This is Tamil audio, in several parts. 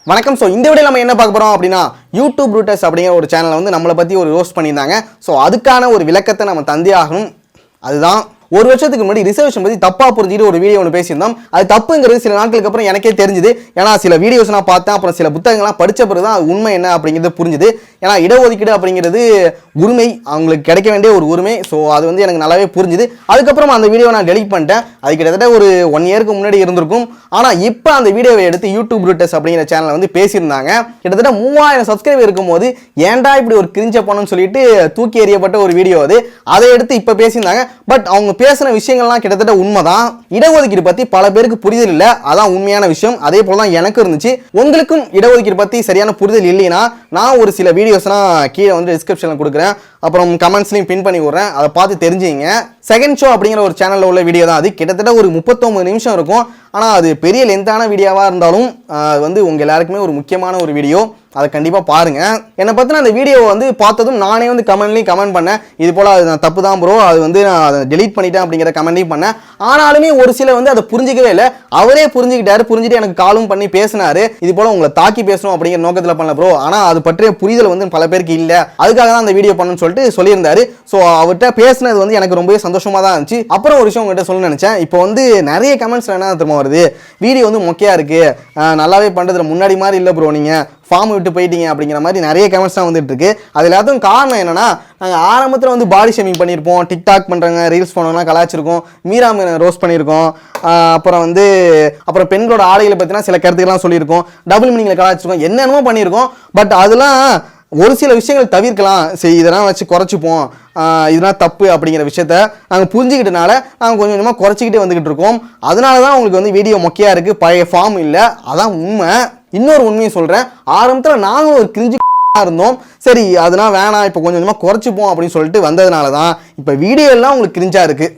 வணக்கம். ஸோ இந்த வீடியோ நம்ம என்ன பார்க்க போகிறோம் அப்படின்னா யூடியூப் ரூட்டர்ஸ் அப்படிங்கிற ஒரு சேனலை வந்து நம்மளை பற்றி ஒரு ரோஸ்ட் பண்ணியிருந்தாங்க. ஸோ அதுக்கான ஒரு விளக்கத்தை நம்ம தந்தே ஆகணும். அதுதான் ஒரு வருஷத்துக்கு முன்னாடி ரிசர்வேஷன் பற்றி தப்பாக புரிஞ்சுட்டு ஒரு வீடியோ ஒன்று பேசியிருந்தோம். அது தப்புங்கிறது சில நாட்களுக்கு அப்புறம் எனக்கே தெரிஞ்சுது. ஏன்னா சில வீடியோஸ் நான் பார்த்தேன், அப்புறம் சில புத்தகங்கள்லாம் படித்த பிறகு தான் அது உண்மை என்ன அப்படிங்கிறது புரிஞ்சுது. ஏன்னா இடஒதுக்கீடு அப்படிங்கிறது உரிமை, அவங்களுக்கு கிடைக்க வேண்டிய ஒரு உரிமை. ஸோ அது வந்து எனக்கு நல்லாவே புரிஞ்சுது. அதுக்கப்புறம் அந்த வீடியோ நான் டெலிட் பண்ணிட்டேன். அது கிட்டத்தட்ட ஒரு 1 இயருக்கு முன்னாடி இருந்திருக்கும். ஆனால் இப்போ அந்த வீடியோவை எடுத்து யூடியூப் ரூட்டர்ஸ் அப்படிங்கிற சேனலை வந்து பேசியிருந்தாங்க. கிட்டத்தட்ட 3000 சப்ஸ்கிரைபர் இருக்கும்போது ஏன்டா இப்படி ஒரு கிரிஞ்ச பண்ணணும்னு சொல்லிட்டு தூக்கி எறியப்பட்ட ஒரு வீடியோ அது. அதை எடுத்து இப்போ பேசியிருந்தாங்க. பட் அவங்க பேசின விஷயங்கள்லாம் கிட்டத்தட்ட உண்மைதான். இடஒதுக்கீடு பற்றி பல பேருக்கு புரிதல் இல்லை, அதான் உண்மையான விஷயம். அதே போல தான் எனக்கு இருந்துச்சு. உங்களுக்கும் இடஒதுக்கீடு பற்றி சரியான புரிதல் இல்லைன்னா நான் ஒரு சில வீடியோஸ்லாம் கீழே வந்து டிஸ்கிரிப்ஷனில் கொடுக்குறேன், அப்புறம் கமெண்ட்ஸ்லையும் பின் பண்ணி விட்றேன். அதை பார்த்து தெரிஞ்சுங்க. செகண்ட் ஷோ அப்படிங்கிற ஒரு சேனலில் உள்ள வீடியோ தான் அது. கிட்டத்தட்ட ஒரு 39 நிமிஷம் இருக்கும். ஆனால் அது பெரிய லென்த்தான வீடியோவாக இருந்தாலும் அது வந்து உங்கள் எல்லாருக்குமே ஒரு முக்கியமான ஒரு வீடியோ. அதை கண்டிப்பாக பாருங்கள். என்னை பற்றின அந்த வீடியோவை வந்து பார்த்ததும் நானே வந்து கமெண்ட் பண்ணேன். இது போல் அது நான் தப்பு தான் ப்ரோ, அது வந்து நான் அதை டெலீட் பண்ணிட்டேன் அப்படிங்கிற கமெண்ட்டையும் பண்ணேன். ஆனாலுமே ஒரு சில வந்து அதை புரிஞ்சிக்கவே இல்லை. அவரே புரிஞ்சுக்கிட்டாரு. புரிஞ்சுட்டு எனக்கு காலும் பண்ணி பேசினாரு. இது போல் உங்களை தாக்கி பேசணும் அப்படிங்கிற நோக்கத்தில் பண்ணல ப்ரோ. ஆனால் அது பற்றிய புரிதல் வந்து பல பேருக்கு இல்லை. அதுக்காக தான் அந்த வீடியோ பண்ணணும்னு சொல்லிட்டு சொல்லியிருந்தாரு. ஸோ அவர்கிட்ட பேசினது வந்து எனக்கு ரொம்பவே சந்தோஷமாக தான் இருந்துச்சு. அப்புறம் ஒரு விஷயம் உங்கள்கிட்ட சொல்ல நினச்சேன். இப்போ வந்து நிறைய கமெண்ட்ஸ் என்ன திரும்ப வருது, வீடியோ வந்து மொக்கையாக இருக்குது, நல்லாவே பண்ணுறதுல முன்னாடி மாதிரி இல்லை ப்ரோ, நீங்கள் ஃபார்ம் விட்டு போயிட்டீங்க அப்படிங்கிற மாதிரி நிறைய கமெண்ட்ஸ் தான் வந்துட்டு இருக்கு. அது எல்லாத்துக்கும் காரணம் என்னன்னா, நாங்கள் ஆரம்பத்தில் வந்து பாடி ஷேமிங் பண்ணியிருப்போம், டிக்டாக் பண்ணுறாங்க, ரீல்ஸ் பண்ணவங்கலாம் கலாச்சிருக்கோம், மீரா ரோஸ்ட் பண்ணியிருக்கோம், அப்புறம் பெண்களோட ஆடைகளை பற்றினா சில கருத்துக்கெல்லாம் சொல்லியிருக்கோம், டபுள் மீனிங்கில் கலாச்சிருக்கோம், என்னென்னமோ பண்ணியிருக்கோம். பட் அதெல்லாம் ஒரு சில விஷயங்கள் தவிர்க்கலாம். சரி, இதெல்லாம் வச்சு குறைச்சிப்போம், இதெல்லாம் தப்பு அப்படிங்கிற விஷயத்த நாங்கள் புரிஞ்சுக்கிட்டனால நாங்கள் கொஞ்சம் கொஞ்சமாக குறைச்சிக்கிட்டே வந்துக்கிட்டு இருக்கோம். அதனால தான் உங்களுக்கு வந்து வீடியோ மொக்கையாக இருக்குது, பழைய ஃபார்ம் இல்லை. அதான் உண்மை. இன்னொரு உண்மையை சொல்கிறேன். ஆரம்பத்தில் நாங்கள் ஒரு கிரிஞ்சு இருந்தோம். சரி, அதெல்லாம் வேணாம், இப்போ கொஞ்சம் கொஞ்சமாக குறைச்சிப்போம் அப்படின்னு சொல்லிட்டு வந்ததுனால தான் இப்போ வீடியோ எல்லாம் உங்களுக்கு கிரிஞ்சாக இருக்குது.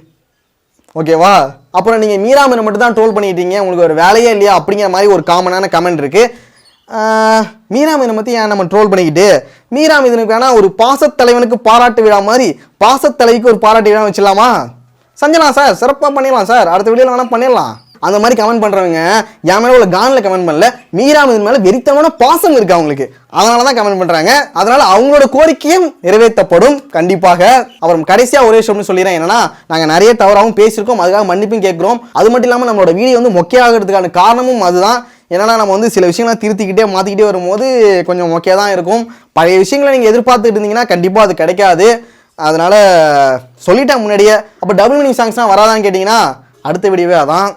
ஓகேவா? அப்புறம் நீங்கள் மீராமனை மட்டும் தான் ட்ரோல் பண்ணிட்டீங்க, உங்களுக்கு ஒரு வேலையே இல்லையா அப்படிங்கிற மாதிரி ஒரு காமனான கமெண்ட் இருக்குது. மீராமீனை பற்றி ஏன் நம்ம ட்ரோல் பண்ணிக்கிட்டு, மீராமீதனுக்கு வேணால் ஒரு பாசத்தலைவனுக்கு பாராட்டு விழா மாதிரி பாசத்தலைவிக்கு ஒரு பாராட்டு விழா வச்சிடலாமா? செஞ்சலாம் சார், சிறப்பாக பண்ணிடலாம் சார், அடுத்த வீடியோவில் வேணால் பண்ணிடலாம். அந்த மாதிரி கமெண்ட் பண்ணுறவங்க என் மேலே உள்ள கானில் கமெண்ட் பண்ணல, மீராமீதன் மேலே வெறித்தமான பாசம் இருக்குது அவங்களுக்கு, அதனால தான் கமெண்ட் பண்ணுறாங்க. அதனால் அவங்களோட கோரிக்கையும் நிறைவேற்றப்படும் கண்டிப்பாக. அப்புறம் கடைசியாக ஒரே விஷயம்னு சொல்லிடுறேன். என்னன்னா, நாங்கள் நிறைய தவறாகவும் பேசியிருக்கோம், அதுக்காக மன்னிப்பும் கேட்குறோம். அது மட்டும் இல்லாமல் நம்மளோட வீடியோ வந்து மொக்கையாகிறதுக்கான காரணமும் அதுதான். ஏன்னா நம்ம வந்து சில விஷயங்களை திருத்திக்கிட்டே மாற்றிக்கிட்டே வரும்போது கொஞ்சம் மொக்கையாக தான் இருக்கும். பழைய விஷயங்களை நீங்கள் எதிர்பார்த்துட்டு இருந்தீங்கன்னா கண்டிப்பாக அது கிடைக்காது. அதனால் சொல்லிட்டேன் முன்னாடியே. அப்போ டபுள் மீனிங் சாங்ஸ்லாம் வராதான்னு கேட்டிங்கன்னா அடுத்த வீடியோவே அதான்.